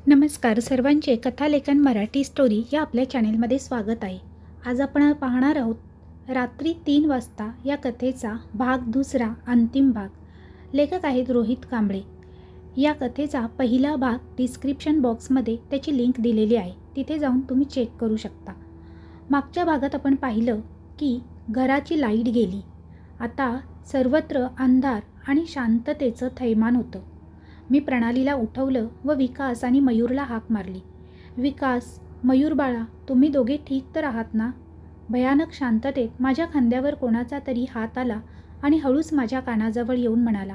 नमस्कार सर्वांचे कथालेखन मराठी स्टोरी या आपल्या चॅनेलमध्ये स्वागत आहे. आज आपण पाहणार आहोत रात्री 3 वाजता या कथेचा भाग दुसरा अंतिम भाग. लेखक आहेत रोहित कांबळे. या कथेचा पहिला भाग डिस्क्रिप्शन बॉक्समध्ये त्याची लिंक दिलेली आहे, तिथे जाऊन तुम्ही चेक करू शकता. मागच्या भागात आपण पाहिलं की घराची लाईट गेली. आता सर्वत्र अंधार आणि शांततेचं थैमान होतं. मी प्रणालीला उठवलं व विकास आणि मयूरला हाक मारली. विकास, मयूर बाळा, तुम्ही दोघे ठीक तर आहात ना? भयानक शांततेत माझ्या खांद्यावर कोणाचा तरी हात आला आणि हळूच माझ्या कानाजवळ येऊन म्हणाला,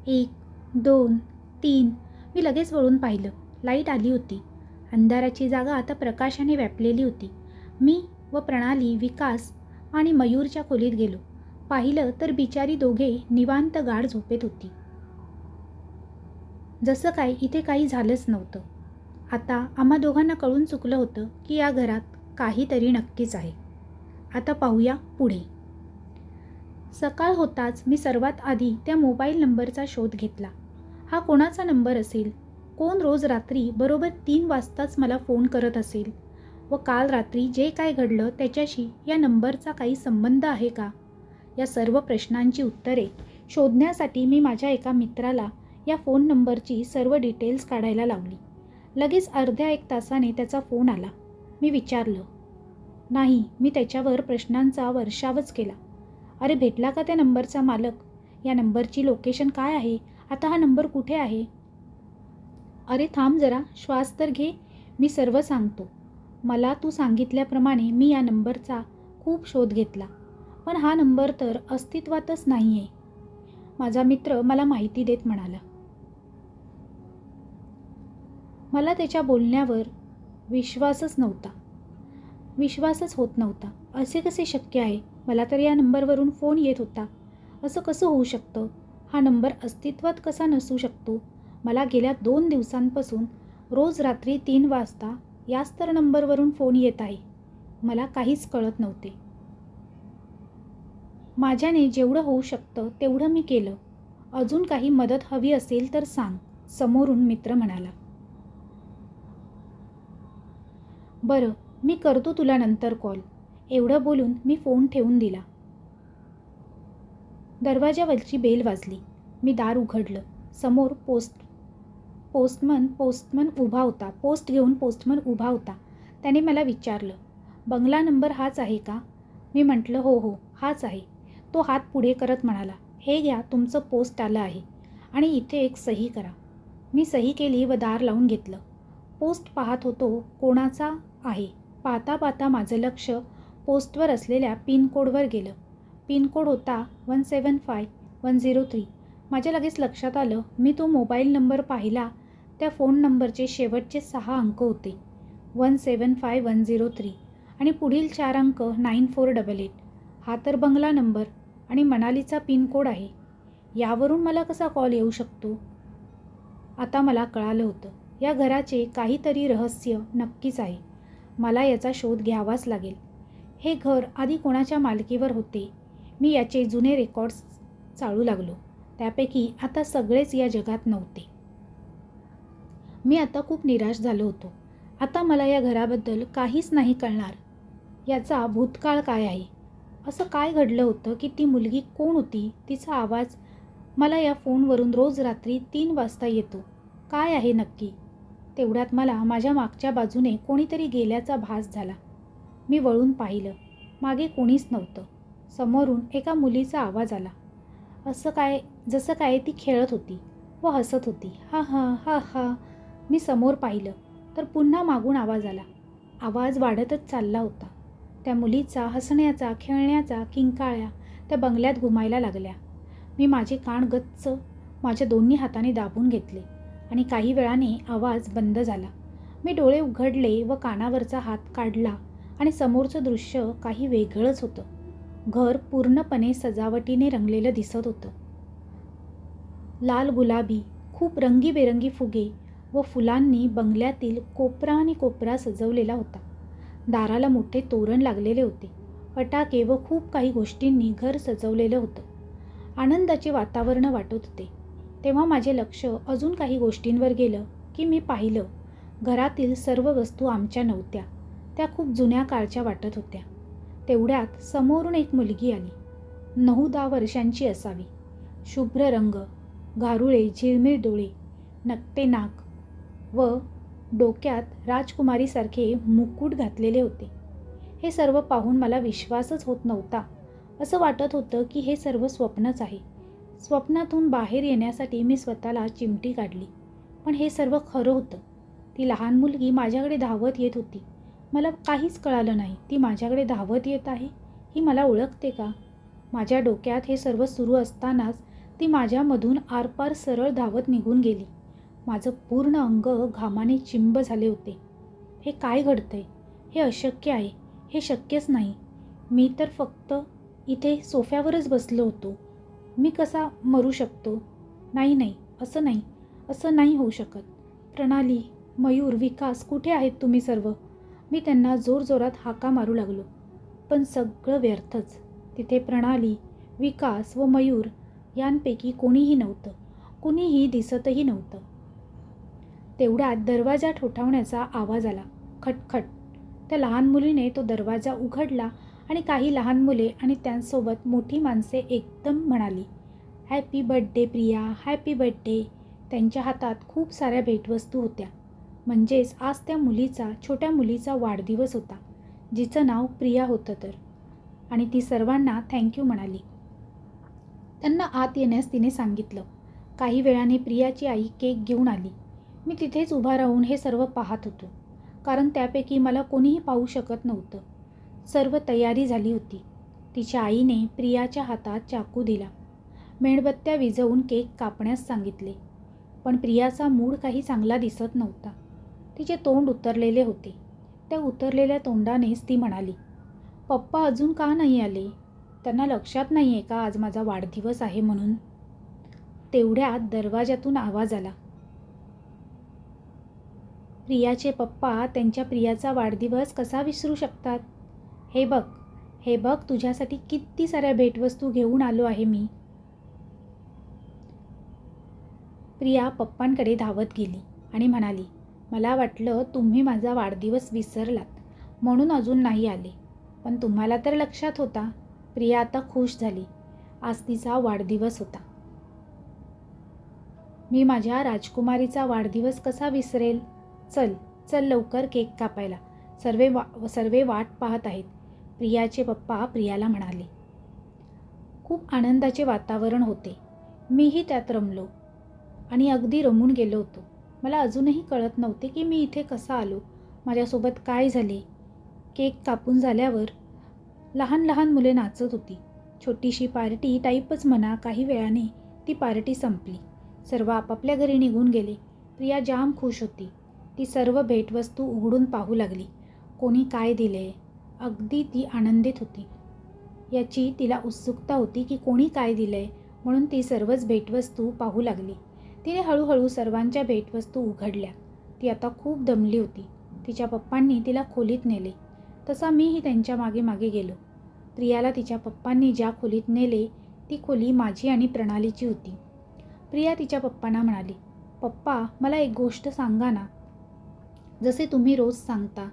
1, 2, 3. मी लगेच वळून पाहिलं. लाईट आली होती. अंधाराची जागा आता प्रकाशाने व्यापलेली होती. मी व प्रणाली, विकास आणि मयूरच्या खोलीत गेलो. पाहिलं तर बिचारी दोघे निवांत गाढ झोपेत होती. जसं काय इथे काही झालंच नव्हतं. आता आम्हा दोघांना कळून चुकलं होतं की या घरात काहीतरी नक्कीच आहे. आता पाहूया पुढे. सकाळ होताच मी सर्वात आधी त्या मोबाईल नंबरचा शोध घेतला. हा कोणाचा नंबर असेल? कोण रोज रात्री बरोबर 3 वाजताच मला फोन करत असेल? व काल रात्री जे काय घडलं त्याच्याशी या नंबरचा काही संबंध आहे का? या सर्व प्रश्नांची उत्तरे शोधण्यासाठी मी माझ्या एका मित्राला या फोन नंबरची सर्व डिटेल्स काढायला लावली. लगेच अर्ध्या 1 तासाने त्याचा फोन आला. मी विचारलं. नाही, मी त्याच्यावर प्रश्नांचा वर्षावच केला. अरे भेटला का त्या नंबरचा मालक? या नंबरची लोकेशन काय आहे? आता हा नंबर कुठे आहे? अरे थांब जरा, श्वास तर घे, मी सर्व सांगतो. मला तू सांगितल्याप्रमाणे मी या नंबरचा खूप शोध घेतला, पण हा नंबर तर अस्तित्वातच नाही आहे. माझा मित्र मला माहिती देत म्हणाला. मला त्याच्या बोलण्यावर विश्वासच होत नव्हता. असे कसे शक्य आहे? मला तर या नंबरवरून फोन येत होता. असं कसं होऊ शकतं? हा नंबर अस्तित्वात कसा नसू शकतो? मला गेल्या 2 दिवसांपासून रोज रात्री 3 वाजता याच तर नंबरवरून फोन येत आहे. मला काहीच कळत नव्हते. माझ्याने जेवढं होऊ शकतं तेवढं मी केलं. अजून काही मदत हवी असेल तर सांग, समोरून मित्र म्हणाला. बरं, मी करतो तुला नंतर कॉल. एवढं बोलून मी फोन ठेवून दिला. दरवाजावरची बेल वाजली. मी दार उघडलं. समोर पोस्ट घेऊन पोस्टमन उभा होता. त्याने मला विचारलं, बंगला नंबर हाच आहे का? मी म्हटलं हो हाच आहे. तो हात पुढे करत म्हणाला, हे घ्या, तुमचं पोस्ट आलं आहे आणि इथे एक सही करा. मी सही केली व दार लावून घेतलं. पोस्ट पाहत होतो कोणाचा आहे. पाहता पाहता माझं लक्ष पोस्टवर असलेल्या पिनकोडवर गेलं. पिनकोड होता 175103. माझ्या लगेच लक्षात आलं. मी तो मोबाईल नंबर पाहिला. त्या फोन नंबरचे शेवटचे 6 अंक होते 175103 आणि पुढील 4 अंक 9488. हा तर बंगला नंबर आणि मनालीचा पिनकोड आहे. यावरून मला कसा कॉल येऊ शकतो? आता मला कळालं होतं, या घराचे काहीतरी रहस्य नक्कीच आहे. मला याचा शोध घ्यावाच लागेल. हे घर आधी कोणाच्या मालकीवर होते? मी याचे जुने रेकॉर्ड्स चाळू लागलो. त्यापैकी आता सगळेच या जगात नव्हते. मी आता खूप निराश झालो होतो. आता मला या घराबद्दल काहीच नाही कळणार. याचा भूतकाळ काय आहे? असं काय घडलं होतं की ती मुलगी कोण होती? तिचा आवाज मला या फोनवरून रोज रात्री 3 वाजता येतो. काय आहे नक्की? तेवढ्यात मला माझ्या मागच्या बाजूने कोणीतरी गेल्याचा भास झाला. मी वळून पाहिलं. मागे कोणीच नव्हतं. समोरून एका मुलीचा आवाज आला. जसं काय ती खेळत होती व हसत होती. हा हा हा हा. मी समोर पाहिलं तर पुन्हा मागून आवाज आला. आवाज वाढतच चालला होता. त्या मुलीचा हसण्याचा, खेळण्याचा किंकाळ्या त्या बंगल्यात घुमायला लागल्या. मी माझे कान गच्च माझ्या दोन्ही हाताने दाबून घेतले आणि काही वेळाने आवाज बंद झाला. मी डोळे उघडले व कानावरचा हात काढला आणि समोरचं दृश्य काही वेगळंच होतं. घर पूर्णपणे सजावटीने रंगलेलं दिसत होतं. लाल गुलाबी, खूप रंगीबेरंगी फुगे व फुलांनी बंगल्यातील कोपरा आणि कोपरा सजवलेला होता. दाराला मोठे तोरण लागलेले होते. फटाके व खूप काही गोष्टींनी घर सजवलेलं होतं. आनंदाचे वातावरण वाटत होते. तेव्हा माझे लक्ष अजून काही गोष्टींवर गेलं की मी पाहिलं घरातील सर्व वस्तू आमच्या नव्हत्या. त्या खूप जुन्या काळच्या वाटत होत्या. तेवढ्यात समोरून एक मुलगी आली. 9-10 वर्षांची असावी. शुभ्र रंग, घारुळे झिळमिळ डोळे, नकटे नाक व डोक्यात राजकुमारीसारखे मुकुट घातलेले होते. हे सर्व पाहून मला विश्वासच होत नव्हता. असं वाटत होतं की हे सर्व स्वप्नच आहे. स्वप्नातून बाहेर येण्यासाठी मी स्वतःला चिमटी काढली, पण हे सर्व खरं होतं. ती लहान मुलगी माझ्याकडे धावत येत होती. मला काहीच कळालं नाही. ती माझ्याकडे धावत येत आहे, ही मला ओळखते का? माझ्या डोक्यात हे सर्व सुरू असतानाच ती माझ्यामधून आरपार सरळ धावत निघून गेली. माझं पूर्ण अंग घामाने चिंब झाले होते. हे काय घडतंय? हे अशक्य आहे. हे शक्यच नाही. मी तर फक्त इथे सोफ्यावरच बसलो होतो. मी कसा मरू शकतो? नाही नाही, असं नाही, असं नाही होऊ शकत. प्रणाली, मयूर, विकास, कुठे आहेत तुम्ही सर्व? मी त्यांना जोरजोरात हाका मारू लागलो, पण सगळं व्यर्थच. तिथे प्रणाली, विकास व मयूर यांपैकी कोणीही नव्हतं. कुणीही दिसतही नव्हतं. तेवढ्यात दरवाजा ठोठावण्याचा आवाज आला. खटखट. त्या लहान मुलीने तो दरवाजा उघडला आणि काही लहान मुले आणि त्यांसोबत मोठी माणसे एकदम म्हणाली, happy birthday Priya, happy birthday. त्यांच्या हातात खूप साऱ्या भेटवस्तू होत्या. म्हणजेच आज त्या मुलीचा, छोट्या मुलीचा वाढदिवस होता, जिचं नाव प्रिया होतं तर. आणि ती सर्वांना थँक्यू म्हणाली. त्यांना आत येण्यास तिने सांगितलं. काही वेळाने प्रियाची आई केक घेऊन आली. मी तिथेच उभा राहून हे सर्व पाहत होतो, कारण त्यापैकी मला कोणीही पाहू शकत नव्हतं. सर्व तयारी झाली होती. तिच्या आईने प्रियाच्या हातात चाकू दिला. मेणबत्त्या विझवून केक कापण्यास सांगितले. पण प्रियाचा मूड काही चांगला दिसत नव्हता. तिचे तोंड उतरलेले होते. त्या उतरलेल्या तोंडानेच ती म्हणाली, पप्पा अजून का नाही आले? त्यांना लक्षात नाही आहे का आज माझा वाढदिवस आहे म्हणून? तेवढ्यात दरवाजातून आवाज आला. प्रियाचे पप्पा त्यांच्या प्रियाचा वाढदिवस कसा विसरू शकतात? हे बघ, हे बघ, तुझ्यासाठी किती साऱ्या भेटवस्तू घेऊन आलो आहे मी. प्रिया पप्पांकडे धावत गेली आणि म्हणाली, मला वाटलं तुम्ही माझा वाढदिवस विसरलात म्हणून अजून नाही आले, पण तुम्हाला तर लक्षात होता. प्रिया आता खुश झाली. आज तिचा वाढदिवस होता. मी माझ्या राजकुमारीचा वाढदिवस कसा विसरेल? चल चल लवकर केक कापायला. सर्वे वाट पाहत आहेत, प्रियाचे पप्पा प्रियाला म्हणाले. खूप आनंदाचे वातावरण होते. मीही त्यात रमलो आणि अगदी रमून गेलो होतो. मला अजूनही कळत नव्हते की मी इथे कसा आलो, माझ्यासोबत काय झाले. केक कापून झाल्यावर लहान लहान मुले नाचत होती. छोटीशी पार्टी टाईपच म्हणा. काही वेळाने ती पार्टी संपली. सर्व आपापल्या घरी निघून गेले. प्रिया जाम खुश होती. ती सर्व भेटवस्तू उघडून पाहू लागली. कोणी काय दिले? अगदी ती आनंदित होती. याची तिला उत्सुकता होती की कोणी काय दिले, म्हणून ती सर्वच भेटवस्तू पाहू लागली. तिने हळूहळू सर्वांच्या भेटवस्तू उघडल्या. ती आता खूप दमली होती. तिच्या पप्पांनी तिला खोलीत नेले. तसा मीही त्यांच्या मागे मागे गेलो. प्रियाला तिच्या पप्पांनी ज्या खोलीत नेले ती खोली माझी आणि प्रणालीची होती. प्रिया तिच्या पप्पांना म्हणाली, पप्पा, मला एक गोष्ट सांगा ना, जसे तुम्ही रोज सांगता.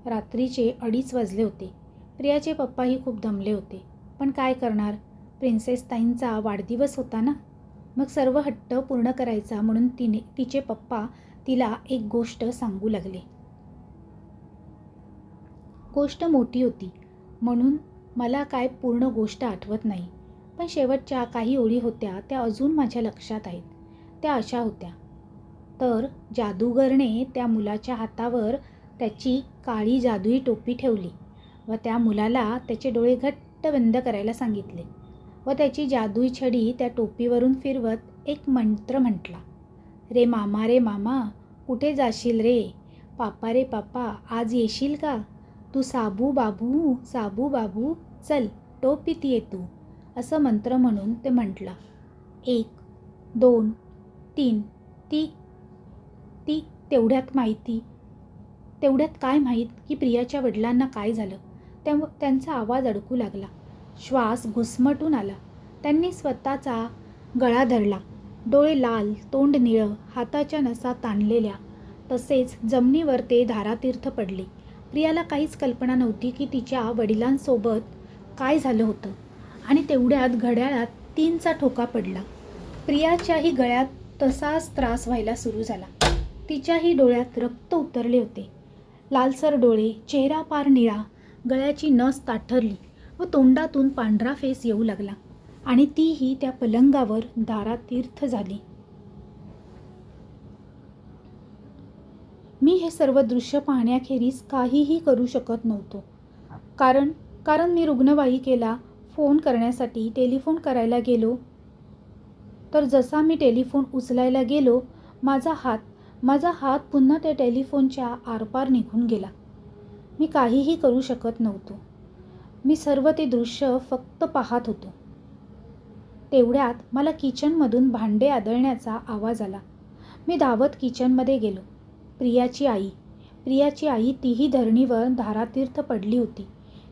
रात्रीचे 2:30 वाजले होते. प्रियाचे पप्पाही खूप दमले होते. पण काय करणार, प्रिन्सेस ताईंचा वाढदिवस होता ना. मग सर्व हट्ट पूर्ण करायचा म्हणून तिचे पप्पा तिला एक गोष्ट सांगू लागले. गोष्ट मोठी होती म्हणून मला काय पूर्ण गोष्ट आठवत नाही, पण शेवटच्या काही ओळी होत्या त्या अजून माझ्या लक्षात आहेत. त्या अशा होत्या, तर जादूगरने त्या मुलाच्या हातावर त्याची काळी जादुई टोपी ठेवली व त्या मुलाला त्याचे डोळे घट्ट बंद करायला सांगितले व त्याची जादुई छडी त्या टोपीवरून फिरवत एक मंत्र म्हटला. रे मामा, कुठे जाशील रे? पापा रे पापा, आज येशील का? तू साबू बाबू, चल टोपीत ये तू. असं मंत्र म्हणून ते म्हटला. 1, 2, 3. ती तेवढ्यात काय माहीत की प्रियाच्या वडिलांना काय झालं. त्यांचा आवाज अडकू लागला. श्वास घुसमटून आला. त्यांनी स्वतःचा गळा धरला. डोळे लाल, तोंड निळं, हाताच्या नसा ताणलेल्या. तसेच जमिनीवर ते धारातीर्थ पडले. प्रियाला काहीच कल्पना नव्हती की तिच्या वडिलांसोबत काय झालं होतं. आणि तेवढ्यात घड्याळात 3चा ठोका पडला. प्रियाच्याही गळ्यात तसाच त्रास व्हायला सुरू झाला. तिच्याही डोळ्यात रक्त उतरले होते. लालसर डोळे, चेहरा पार निळा, गळ्याची नस ताठरली व तोंडातून पांढरा फेस येऊ लागला. आणि तीही त्या पलंगावर धारातीर्थ झाली. मी हे सर्व दृश्य पाहण्याखेरीज काहीही करू शकत नव्हतो. कारण मी रुग्णवाहिकेला फोन करण्यासाठी टेलिफोन करायला गेलो, तर जसा मी टेलिफोन उचलायला गेलो, माझा हात पुन्हा त्या टेलिफोनच्या आरपार निघून गेला. मी काहीही करू शकत नव्हतो. मी सर्व ते दृश्य फक्त पाहत होतो. तेवढ्यात मला किचनमधून भांडे आदळण्याचा आवाज आला. मी धावत किचनमध्ये गेलो. प्रियाची आई तीही धरणीवर धारातीर्थ पडली होती.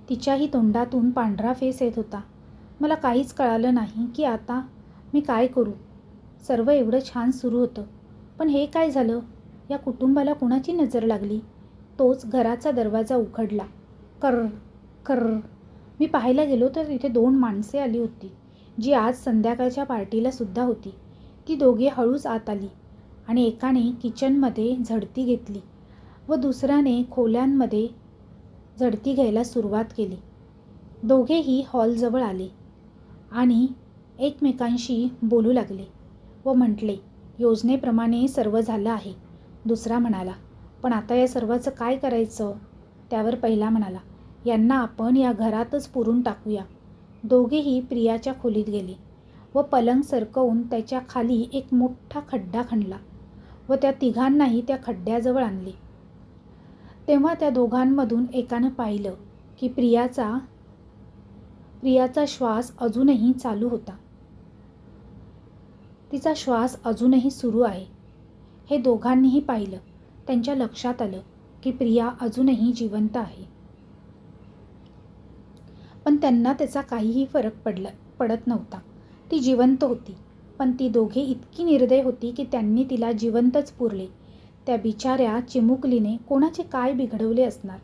तिच्याही तोंडातून पांढरा फेस येत होता. मला काहीच कळालं नाही की आता मी काय करू. सर्व एवढं छान सुरू होतं, पण हे काय झालं? या कुटुंबाला कुणाची नजर लागली? तोच घराचा दरवाजा उघडला. कर्र कर्र. मी पाहायला गेलो तर तिथे 2 माणसे आली होती, जी आज संध्याकाळच्या पार्टीला सुद्धा होती. ती दोघे हळूच आत आली आणि एकाने किचनमध्ये झडती घेतली व दुसऱ्याने खोल्यांमध्ये झडती घ्यायला सुरुवात केली. दोघेही हॉलजवळ आले आणि एकमेकांशी बोलू लागले व म्हटले, योजनेप्रमाणे सर्व झालं आहे. दुसरा म्हणाला, पण आता या सर्वाचं काय करायचं? त्यावर पहिला म्हणाला, यांना आपण या घरातच पुरून टाकूया. दोघेही प्रियाच्या खोलीत गेले व पलंग सरकवून त्याच्या खाली एक मोठा खड्डा खणला व त्या तिघांनाही त्या खड्ड्याजवळ आणले. तेव्हा त्या दोघांमधून एकानं पाहिलं की प्रियाचा श्वास अजूनही चालू होता. तिचा श्वास अजूनही सुरू आहे. हे दोघांनीही पाहिलं. त्यांच्या लक्षात आलं की प्रिया अजूनही जिवंत आहे. पण त्यांना त्याचा काहीही फरक पडत नव्हता. ती जिवंत होती, पण ती दोघे इतकी निर्दय होती की त्यांनी तिला जिवंतच पुरले. त्या बिचाऱ्या चिमुकलीने कोणाचे काय बिघडवले असणार?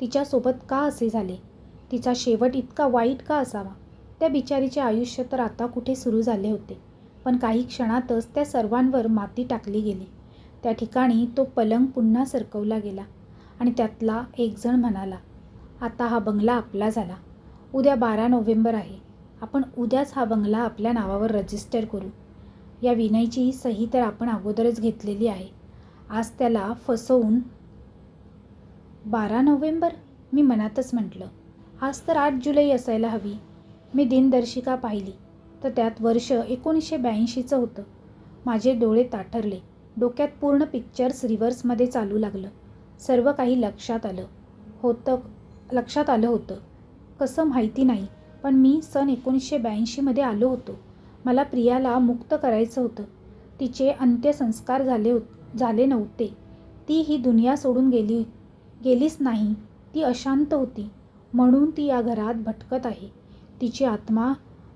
तिच्यासोबत का असे झाले? तिचा शेवट इतका वाईट का असावा? त्या बिचारीचे आयुष्य तर आता कुठे सुरू झाले होते, पण काही क्षणातच त्या सर्वांवर माती टाकली गेली. त्या ठिकाणी तो पलंग पुन्हा सरकवला गेला आणि त्यातला एक जण म्हणाला, आता हा बंगला आपला झाला. उद्या 12 नोव्हेंबर आहे. आपण उद्याच हा बंगला आपल्या नावावर रजिस्टर करू. या विनयची सही तर आपण अगोदरच घेतलेली आहे. आज त्याला फसवून 12 नोव्हेंबर? मी मनातच म्हटलं, आज तर 8 जुलै असायला हवी. मी दिनदर्शिका पाहिली तर त्यात वर्ष 1982चं होतं. माझे डोळे ताठरले. डोक्यात पूर्ण पिक्चर्स रिव्हर्समध्ये चालू लागलं. सर्व काही लक्षात आलं होतं. कसं माहिती नाही, पण मी सन 1982मध्ये आलो होतो. मला प्रियाला मुक्त करायचं होतं. तिचे अंत्यसंस्कार झाले नव्हते. ती ही दुनिया सोडून गेलीच नाही. ती अशांत होती, म्हणून ती या घरात भटकत आहे. तिची आत्मा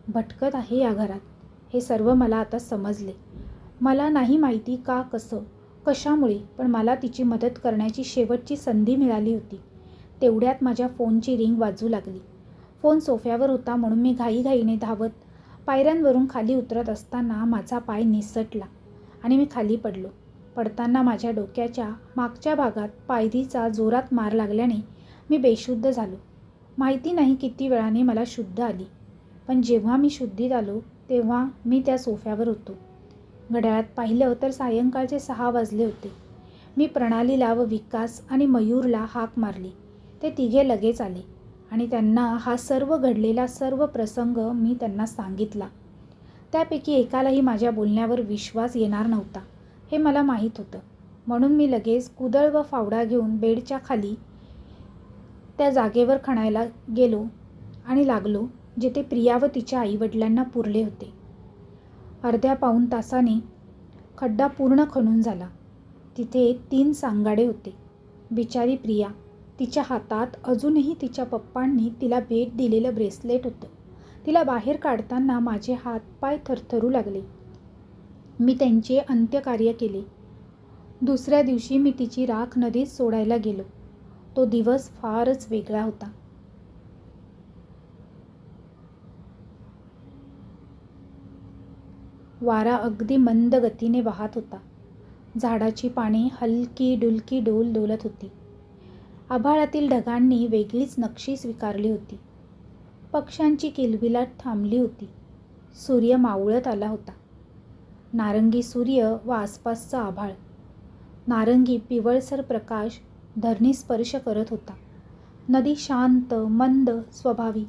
भटकत आहे या घरात. हे सर्व मला आता समजले. मला नाही माहिती का, कसं, कशामुळे, पण मला तिची मदत करण्याची शेवटची संधी मिळाली होती. तेवढ्यात माझ्या फोनची रिंग वाजू लागली. फोन सोफ्यावर होता म्हणून मी घाईघाईने धावत पायऱ्यांवरून खाली उतरत असताना माझा पाय निसटला आणि मी खाली पडलो. पडताना माझ्या डोक्याच्या मागच्या भागात पायरीचा जोरात मार लागल्याने मी बेशुद्ध झालो. माहिती नाही किती वेळाने मला शुद्ध आली, पण जेव्हा मी शुद्धीत आलो तेव्हा मी त्या सोफ्यावर होतो. घड्याळात पाहिलं तर सायंकाळचे 6 वाजले होते. मी प्रणालीला व विकास आणि मयूरला हाक मारली. ते तिघे लगेच आले आणि त्यांना हा सर्व घडलेला सर्व प्रसंग मी त्यांना सांगितला. त्यापैकी एकालाही माझ्या बोलण्यावर विश्वास येणार नव्हता हे मला माहीत होतं. म्हणून मी लगेच कुदळ व फावडा घेऊन बेडच्या खाली त्या जागेवर खणायला गेलो आणि लागलो जिथे प्रिया व तिच्या आईवडिलांना पुरले होते. अर्ध्या पाऊण तासाने खड्डा पूर्ण खणून झाला. तिथे 3 सांगाडे होते. बिचारी प्रिया, तिच्या हातात अजूनही तिच्या पप्पांनी तिला भेट दिलेलं ब्रेसलेट होतं. तिला बाहेर काढताना माझे हात पाय थरथरू लागले. मी त्यांचे अंत्यकार्य केले. दुसऱ्या दिवशी मी तिची राख नदीत सोडायला गेलो. तो दिवस फारच वेगळा होता. वारा अगदी मंद गतीने वाहत होता. झाडाची पाने हलकी डुलकी डोल डोलत होती. आभाळातील ढगांनी वेगळीच नक्षी स्वीकारली होती. पक्ष्यांची किलबिलाट थांबली होती. सूर्य मावळत आला होता. नारंगी सूर्य व आसपासचा आभाळ. नारंगी पिवळसर प्रकाश धरणी स्पर्श करत होता. नदी शांत, मंद, स्वभावी,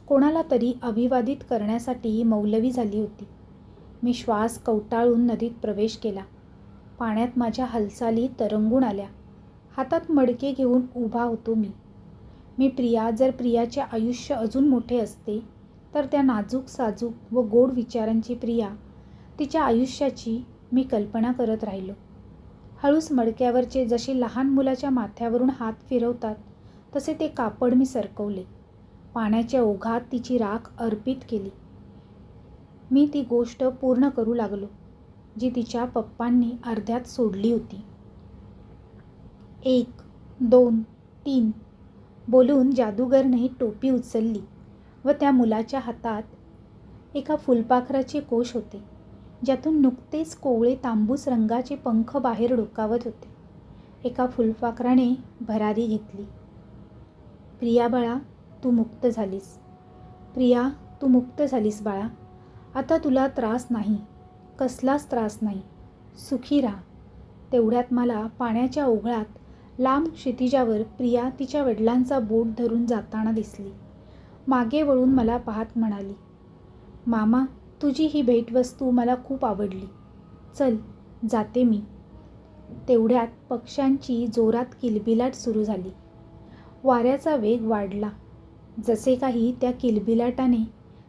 कोणाला तरी अभिवादित करण्यासाठी मौलवी झाली होती. मी श्वास कवटाळून नदीत प्रवेश केला. पाण्यात माझ्या हालचाली तरंगून आल्या. हातात मडके घेऊन उभा होतो मी प्रिया. जर प्रियाचे आयुष्य अजून मोठे असते तर त्या नाजूक साजूक व गोड विचारांची प्रिया, तिच्या आयुष्याची मी कल्पना करत राहिलो. हळूच मडक्यावरचे जसे लहान मुलाच्या माथ्यावरून हात फिरवतात तसे ते कापड मी सरकवले. पाण्याच्या ओघात तिची राख अर्पित केली. मी ती गोष्ट पूर्ण करू लागलो जी तिच्या पप्पांनी अर्ध्यात सोडली होती. 1, 2, 3 बोलून जादूगरने टोपी उचलली व त्या मुलाच्या हातात एका फुलपाखराचे कोश होते, ज्यातून नुकतेच कोवळे तांबूस रंगाचे पंख बाहेर डोकावत होते. एका फुलपाखराने भरारी घेतली. प्रिया बाळा, तू मुक्त झालीस. प्रिया, तू मुक्त झालीस बाळा. आता तुला त्रास नाही, कसलाच त्रास नाही. सुखी राहा. तेवढ्यात मला पाण्याच्या ओघळात लांब क्षितिजावर प्रिया तिच्या वडिलांचा बोट धरून जाताना दिसली. मागे वळून मला पाहत म्हणाली, मामा, तुझी ही भेटवस्तू मला खूप आवडली. चल, जाते मी. तेवढ्यात पक्ष्यांची जोरात किलबिलाट सुरू झाली. वाऱ्याचा वेग वाढला. जसे काही त्या किलबिलाटाने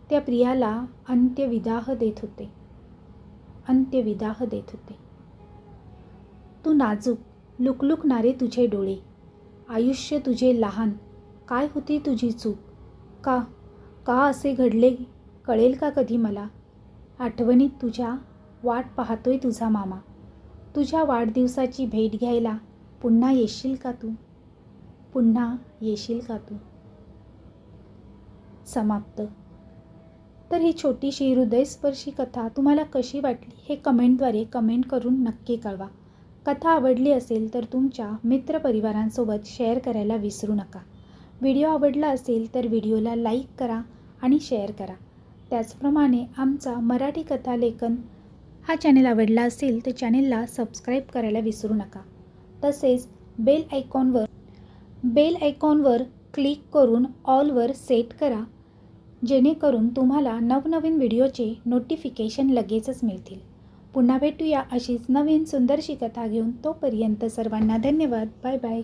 त्या प्रियाला अंत्यविदाह देत होते. तू नाजूक, लुकलुकणारे तुझे डोळे, आयुष्य तुझे लहान, काय होती तुझी चूक? का असे घडले कळेल का कधी मला? आठवणीत तुझ्या वाट पाहतोय तुझा मामा. तुझ्या वाढदिवसाची भेट घ्यायला पुन्हा येशील का तू? समाप्त. तर ही छोटीशी हृदयस्पर्शी कथा तुम्हाला कशी वाटली हे कमेंटद्वारे कमेंट करून नक्की कळवा. कथा आवडली असेल तर तुमच्या मित्रपरिवारांसोबत शेअर करायला विसरू नका. व्हिडिओ आवडला असेल तर व्हिडिओला लाईक करा आणि शेअर करा. त्याचप्रमाणे आमचा मराठी कथालेखन हा चॅनल आवडला असेल तर चॅनलला सबस्क्राईब करायला विसरू नका. तसेच बेल आयकॉनवर क्लिक करून ऑलवर सेट करा, जेणेकरून तुम्हाला नवनवीन व्हिडिओचे नोटिफिकेशन लगेचच मिळतील. पुन्हा भेटूया अशीच नवीन सुंदरशी कथा घेऊन. तोपर्यंत सर्वांना धन्यवाद. Bye bye.